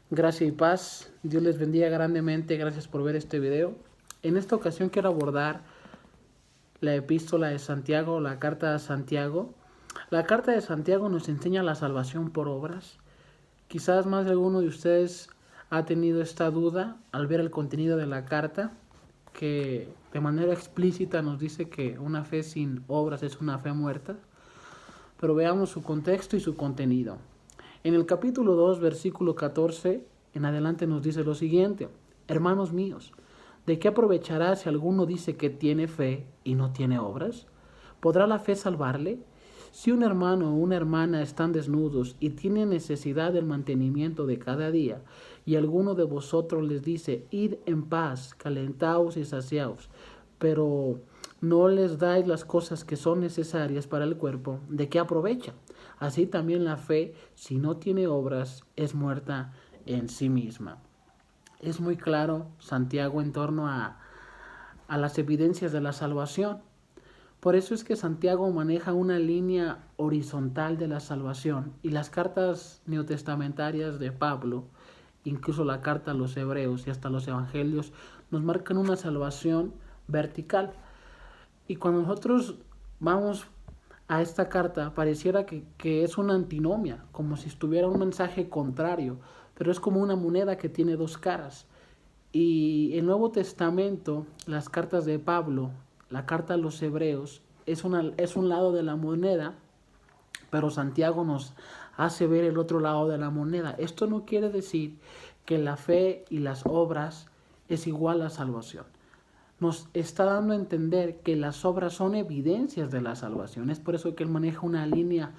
Gracia y paz. Dios les bendiga grandemente. Gracias por ver este video. En esta ocasión quiero abordar la epístola de Santiago, la carta de Santiago. La carta de Santiago nos enseña la salvación por obras. Quizás más de alguno de ustedes ha tenido esta duda al ver el contenido de la carta, que de manera explícita nos dice que una fe sin obras es una fe muerta. Pero veamos su contexto y su contenido. En el capítulo 2, versículo 14 en adelante nos dice lo siguiente: hermanos míos, ¿de qué aprovechará si alguno dice que tiene fe y no tiene obras? ¿Podrá la fe salvarle? Si un hermano o una hermana están desnudos y tienen necesidad del mantenimiento de cada día, y alguno de vosotros les dice, id en paz, calentaos y saciaos, pero no les dais las cosas que son necesarias para el cuerpo, ¿de qué aprovecha? Así también la fe, si no tiene obras, es muerta en sí misma. Es muy claro Santiago en torno a las evidencias de la salvación. Por eso es que Santiago maneja una línea horizontal de la salvación, y las cartas neotestamentarias de Pablo, incluso la carta a los hebreos y hasta los evangelios, nos marcan una salvación vertical. Y cuando nosotros vamos a esta carta, pareciera que es una antinomia, como si estuviera un mensaje contrario, pero es como una moneda que tiene dos caras. Y el Nuevo Testamento, las cartas de Pablo, la carta a los hebreos, es un lado de la moneda, pero Santiago nos hace ver el otro lado de la moneda. Esto no quiere decir que la fe y las obras es igual a salvación. Nos está dando a entender que las obras son evidencias de la salvación. Es por eso que él maneja una línea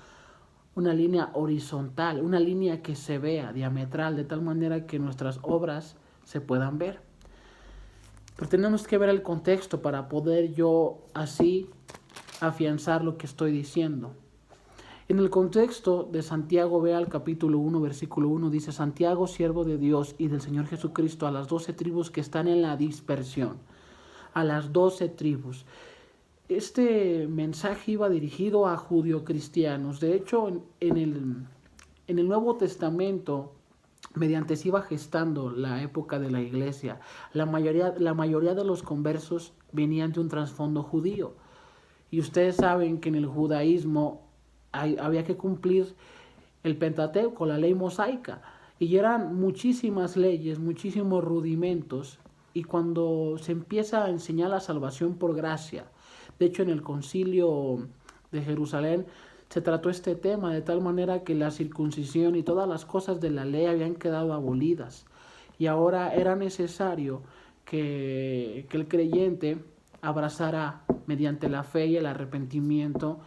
horizontal, una línea que se vea diametral, de tal manera que nuestras obras se puedan ver. Pero tenemos que ver el contexto para poder yo así afianzar lo que estoy diciendo. En el contexto de Santiago, vea el capítulo 1, versículo 1, dice: Santiago, siervo de Dios y del Señor Jesucristo, a las 12 tribus que están en la dispersión. A las 12 tribus. Este mensaje iba dirigido a judio-cristianos. De hecho, en el Nuevo Testamento, mediante se iba gestando la época de la iglesia, la mayoría de los conversos venían de un trasfondo judío. Y ustedes saben que en el judaísmo había que cumplir el Pentateuco, la ley mosaica, y eran muchísimas leyes, muchísimos rudimentos. Y cuando se empieza a enseñar la salvación por gracia, de hecho en el concilio de Jerusalén se trató este tema de tal manera que la circuncisión y todas las cosas de la ley habían quedado abolidas, y ahora era necesario que el creyente abrazara mediante la fe y el arrepentimiento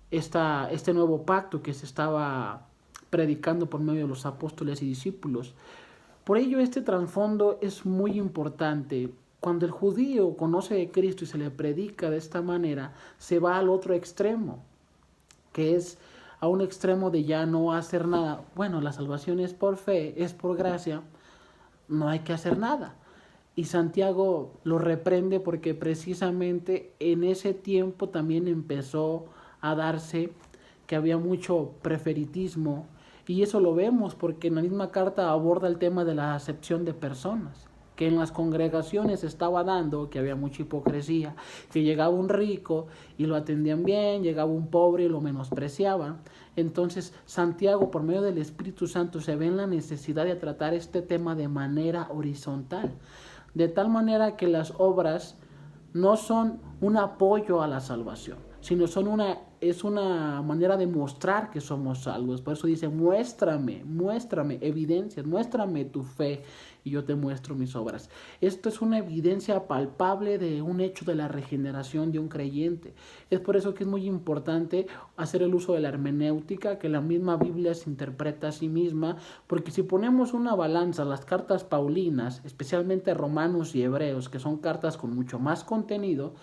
este nuevo pacto que se estaba predicando por medio de los apóstoles y discípulos. Por ello, este trasfondo es muy importante. Cuando el judío conoce de Cristo y se le predica de esta manera, se va al otro extremo, que es a un extremo de ya no hacer nada. Bueno, la salvación es por fe, es por gracia, no hay que hacer nada. Y Santiago lo reprende porque precisamente en ese tiempo también empezó a darse que había mucho preferitismo, y eso lo vemos porque en la misma carta aborda el tema de la acepción de personas, que en las congregaciones estaba dando que había mucha hipocresía, que llegaba un rico y lo atendían bien, llegaba un pobre y lo menospreciaban. Entonces Santiago, por medio del Espíritu Santo, se ve en la necesidad de tratar este tema de manera horizontal, de tal manera que las obras no son un apoyo a la salvación, sino es una manera de mostrar que somos salvos. Por eso dice: muéstrame evidencias, muéstrame tu fe y yo te muestro mis obras. Esto es una evidencia palpable de un hecho de la regeneración de un creyente. Es por eso que es muy importante hacer el uso de la hermenéutica, que la misma Biblia se interpreta a sí misma, porque si ponemos una balanza, las cartas paulinas, especialmente Romanos y Hebreos, que son cartas con mucho más contenido,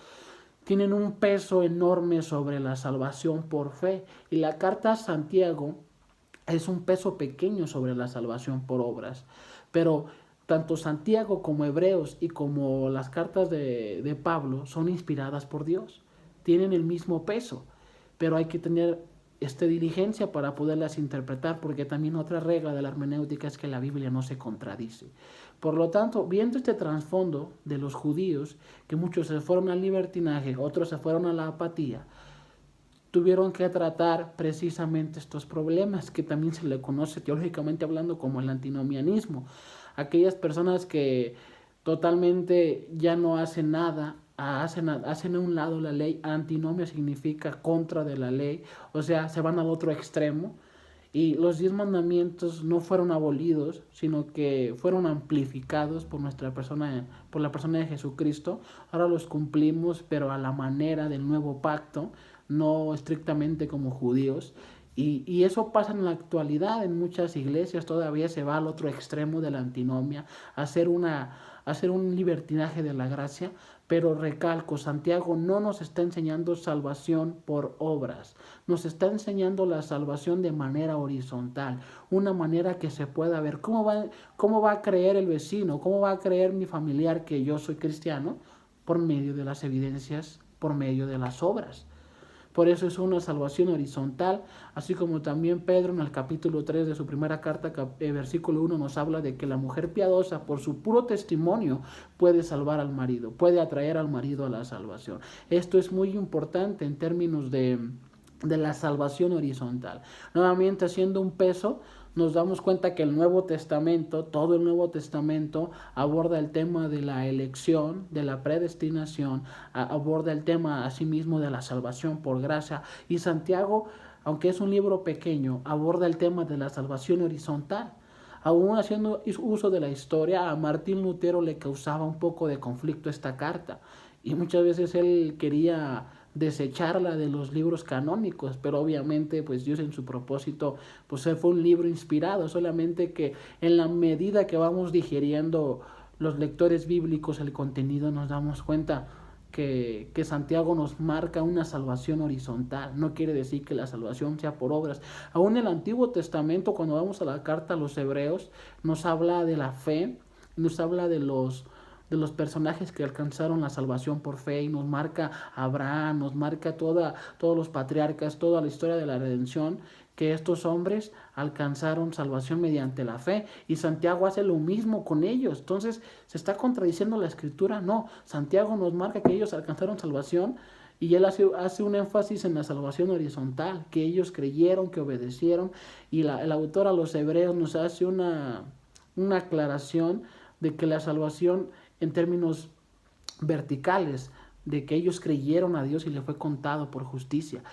tienen un peso enorme sobre la salvación por fe, y la carta a Santiago es un peso pequeño sobre la salvación por obras. Pero tanto Santiago como Hebreos y como las cartas de Pablo son inspiradas por Dios, tienen el mismo peso, pero hay que tener diligencia para poderlas interpretar, porque también otra regla de la hermenéutica es que la Biblia no se contradice. Por lo tanto, viendo este trasfondo de los judíos, que muchos se fueron al libertinaje, otros se fueron a la apatía, tuvieron que tratar precisamente estos problemas, que también se le conoce teológicamente hablando como el antinomianismo. Aquellas personas que totalmente ya no hacen nada, hacen a un lado la ley. Antinomia significa contra de la ley, o sea, se van al otro extremo. Y los 10 mandamientos no fueron abolidos, sino que fueron amplificados por por la persona de Jesucristo. Ahora los cumplimos, pero a la manera del nuevo pacto, no estrictamente como judíos. Y eso pasa en la actualidad en muchas iglesias. Todavía se va al otro extremo de la antinomia, a hacer un libertinaje de la gracia. Pero recalco, Santiago no nos está enseñando salvación por obras, nos está enseñando la salvación de manera horizontal, una manera que se pueda ver. ¿Cómo va a creer el vecino? ¿Cómo va a creer mi familiar que yo soy cristiano? Por medio de las evidencias, por medio de las obras. Por eso es una salvación horizontal, así como también Pedro en el capítulo 3 de su primera carta, versículo 1, nos habla de que la mujer piadosa, por su puro testimonio, puede salvar al marido, puede atraer al marido a la salvación. Esto es muy importante en términos de la salvación horizontal. Nuevamente, haciendo un peso, nos damos cuenta que el Nuevo Testamento, todo el Nuevo Testamento, aborda el tema de la elección, de la predestinación, aborda el tema asimismo de la salvación por gracia. Y Santiago, aunque es un libro pequeño, aborda el tema de la salvación horizontal. Aún haciendo uso de la historia, a Martín Lutero le causaba un poco de conflicto esta carta. Y muchas veces él quería desecharla de los libros canónicos, pero obviamente pues Dios en su propósito pues fue un libro inspirado, solamente que en la medida que vamos digiriendo los lectores bíblicos el contenido nos damos cuenta que Santiago nos marca una salvación horizontal. No quiere decir que la salvación sea por obras. Aún en el Antiguo Testamento, cuando vamos a la carta a los Hebreos, nos habla de la fe, nos habla de los personajes que alcanzaron la salvación por fe, y nos marca a Abraham, nos marca todos los patriarcas, toda la historia de la redención, que estos hombres alcanzaron salvación mediante la fe, y Santiago hace lo mismo con ellos. Entonces, ¿se está contradiciendo la escritura? No, Santiago nos marca que ellos alcanzaron salvación, y él hace un énfasis en la salvación horizontal, que ellos creyeron, que obedecieron, y el autor a los Hebreos nos hace una aclaración de que la salvación en términos verticales, de que ellos creyeron a Dios y le fue contado por justicia.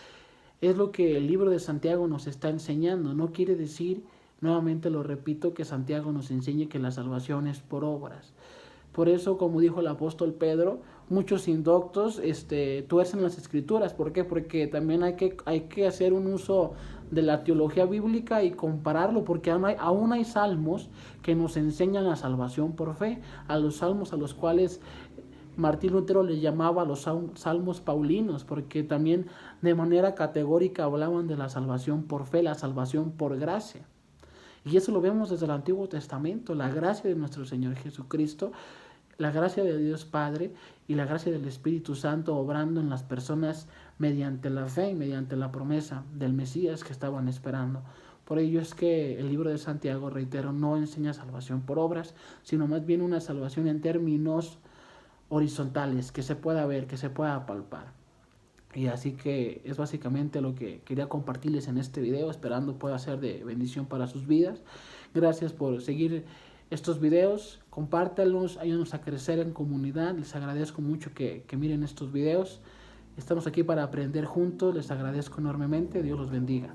Es lo que el libro de Santiago nos está enseñando. No quiere decir, nuevamente lo repito, que Santiago nos enseñe que la salvación es por obras. Por eso, como dijo el apóstol Pedro, muchos indoctos tuercen las escrituras. ¿Por qué? Porque también hay que hacer un uso de la teología bíblica y compararlo, porque aún hay salmos que nos enseñan la salvación por fe, a los salmos a los cuales Martín Lutero les llamaba los salmos paulinos, porque también de manera categórica hablaban de la salvación por fe, la salvación por gracia. Y eso lo vemos desde el Antiguo Testamento, la gracia de nuestro Señor Jesucristo, la gracia de Dios Padre y la gracia del Espíritu Santo obrando en las personas mediante la fe y mediante la promesa del Mesías que estaban esperando. Por ello es que el libro de Santiago, reitero, no enseña salvación por obras, sino más bien una salvación en términos horizontales, que se pueda ver, que se pueda palpar. Y así que es básicamente lo que quería compartirles en este video, esperando pueda ser de bendición para sus vidas. Gracias por seguir estos videos, compártanlos, ayúdanos a crecer en comunidad. Les agradezco mucho que miren estos videos. Estamos aquí para aprender juntos, les agradezco enormemente, Dios los bendiga.